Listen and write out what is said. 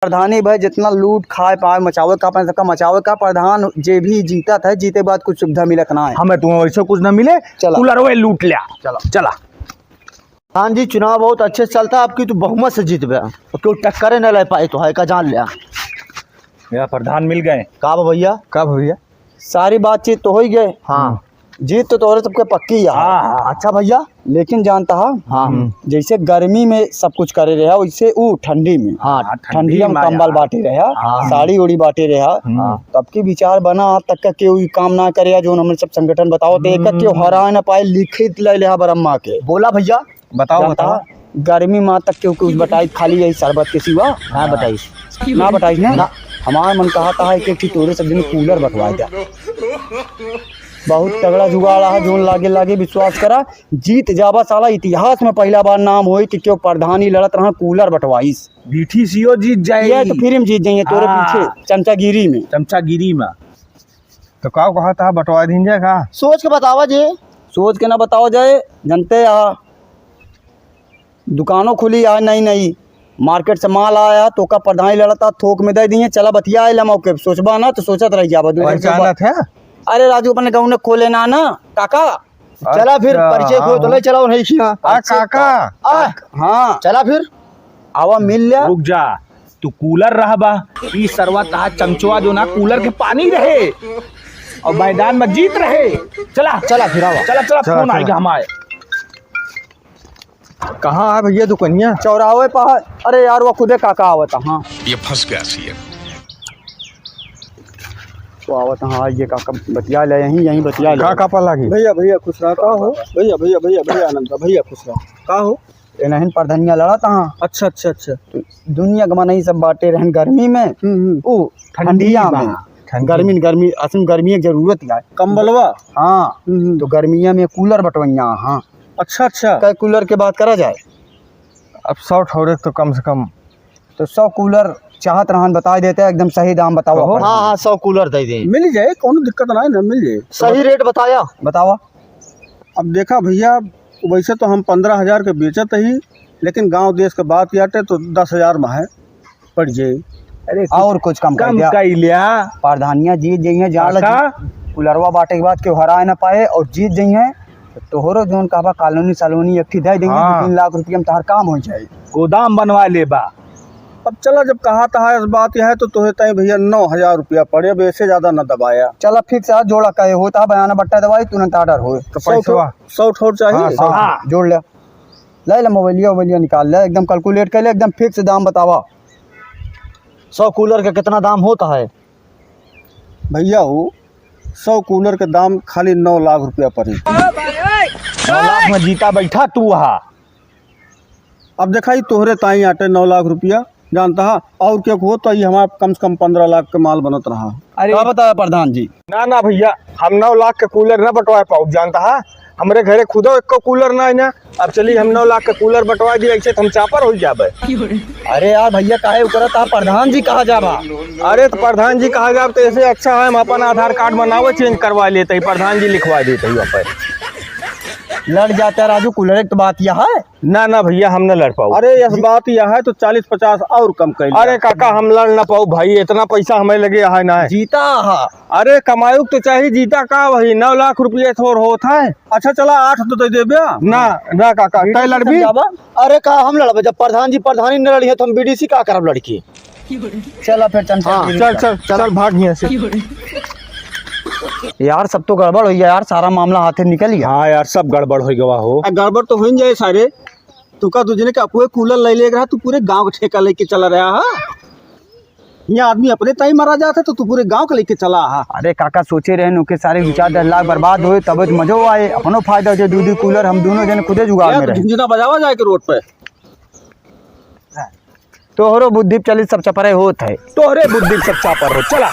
प्रधानी भाई जितना लूट खाए पाए मचावे का अपने सबका मचावे का प्रधान जे भी जीता था जीते बाद कुछ सुविधा मिलत ना है। हमें तुम्हें वैसे कुछ न मिले, कूलर वे लूट लिया। चला हाँ जी, चुनाव बहुत अच्छे से चलता है आपकी, तो बहुमत से जीत गया तो क्यों टक्करे न ले पाए तो है का जान लिया। मेरा प्रधान मिल गए। का भैया सारी बातचीत तो हो ही गए। हाँ, जीत तो तोरे सबके पक्की है। हाँ। अच्छा भैया, लेकिन जानता है हाँ जैसे गर्मी में सब कुछ करे रहा वैसे वो ठंडी में हाँ ठंडी में कंबल बांटे रहा, साड़ी उड़ी बांटे रहा। तब की विचार बना आज तक का केहू काम ना करे जो हमने सब संगठन बताओ तो एक केहू हरा न पाए लिखित ले ले ब्रह्मा के बोला भैया, बताओ गर्मी माह तक केहू कुछ बताई खाली यही शरबत के सिवा हाँ बताइए ना बताइस ना। हमारा मन कहा था एक एक तोरे सब दिन कूलर बटवा दिया। बहुत तगड़ा जुगाड़ है जोन लागे विश्वास करा जीत जाबा साला इतिहास में पहला बार नाम होई कि क्यों प्रधानी लड़त रहा कूलर बटवाईस बीटीसीओ जीत जाएगी तो फिर हम जीत जाएंगे तोरे पीछे चमचागिरी में। तो का कहा था बटवा दीजिए का सोच के बतावा जे। सोच के ना बताओ जाए जनते दुकानों खुली है नई मार्केट से माल आया तो का प्रधानी लड़ता थोक में दे दिए चला बतिया आए मौके सोचबा ना तो सोचत रह जा। अरे राजू अपने गाँव ने खोले ना काका चला फिर परिचय को तो ले चलाओ नहीं किया काका। हाँ चला फिर आवा मिल लिया। रुक जा, तू कूलर रहा ई सरवा कहा चमचवा जो ना कूलर के पानी रहे और मैदान में जीत रहे। चला फिर आवा चला फोन आएगा हमारे। कहाँ है भैया दुकानिया? चौराहे पर। अरे यार वो खुदे काका आवता। हाँ ये फंस गया सी तो आवत। हाँ ये काका बतिया ले यहीं बतिया ले। का पा लगी भैया खुश रहा का हो भैया आनंद भैया खुश रहा का हो नहीं प्रधानिया लड़ा था। अच्छा तो दुनिया का नहीं सब बाटे रहन गर्मी में ओ ठंडिया में गर्मी असम गर्मी की जरूरत है कंबलवा। हाँ तो गर्मिया में कूलर बटवैया। हाँ अच्छा क्या कूलर के बात करा जाए अब 100 ठोरे तो कम से कम तो 100 कूलर चाहत रहन बता देते एकदम सही दाम बताओ। हाँ 100 कूलर दे दे मिल जाए कोनो दिक्कत ना है ना मिल जाए सही रेट बताया बतावा। अब देखा भैया वैसे तो हम 15,000 के बेचत ही लेकिन गांव देश के बात याटे तो 10,000 में है पड़ जाए। अरे और कुछ कम कर लिया प्रधानिया जीत जाइए जहाँ कूलरवा बांटे के बाद क्यों हरा न पाए और जीत जाइए तोहरो जोन कहा कॉलोनी एक दे देंगे 3 लाख रुपया में तहर काम हो जाए गोदाम बनवा ले बा। अब चला जब कहा था इस बात यह है तो तोहे तय भैया 9,000 रुपया पड़े अब ऐसे ज्यादा न दबाया। चला फिक्स है जोड़ा कहे होता बयाना बट्टा दवाई तुरंत ऑर्डर हो तो 100 ठोर चाहिए। जोड़ ले मोबाइलिया निकाल ले एकदम कैलकुलेट कर ले एकदम फिक्स दाम बतावा। 100 कूलर का कितना दाम होता है भैया हो 100 कूलर के दाम खाली 9 लाख रुपया पड़ी। 9 लाख में जीता बैठा तू। अब देखा ही तोहरे ताई आटे 9 लाख रुपया जानता है और क्या हो तो ये हमारा कम से कम 15 लाख का माल बनत रहा। अरे क्या बताया प्रधान जी? ना भैया हम 9 लाख के कूलर न बटवा पाओ जानता है हमारे घरे खुदो एक कूलर ना है ना। अब चलिए हम 9 लाख के कूलर बटवा दिए ऐसे हम चापर हो जाबे। अरे यार भैया काहे करत आप प्रधान जी कहा जाबा? अरे तो प्रधान जी कहा जाब तो ऐसे अच्छा है हम अपन आधार कार्ड बनावे चेंज करवा लेते प्रधान जी लिखवा देते लड़ जाता है राजू कूलर एक तो बात यह है ना भैया हम न लड़ पाओ। अरे इस बात यह है तो 40-50 और कम कर। अरे काका हम लड़ ना पाओ भाई इतना पैसा हमें लगे है ना जीता है। अरे कमायु तो चाहिए जीता का वही 9 लाख रुपये थोड़ होता है। अच्छा चला 8 तो दे दे ना काका तय लड़बी। अरे का हम लड़बे जब प्रधान जी प्रधानी न लड़ी है तो हम बीडीसी का करब लड़की। चला फिर चल भाग यहाँ से। यार सब तो गड़बड़ हो गया यार सारा मामला हाथ से निकल गया। हाँ यार सब गड़बड़ हो गया हो। गड़बड़ तो हो जाए सारे तू का तुझने का पूरे कूलर ले रहा तू पूरे गांव का ठेका लेके चला रहा है। यहाँ आदमी अपने ताई मारा जाता तो तू पूरे गांव का लेके चला है। अरे काका सोचे रहे नुके सारे विचार 10 लाख बर्बाद हुए तब मजो आए अपनो फायदा हो दूधी कूलर हम दोनों जन खुदे जुगाड़ में रहे। झुंझुना बजावा जाए के रोड पे तोहरो बुद्धि चली सब चपरे होत है। तोहरे बुद्धि सब चापर हो। चला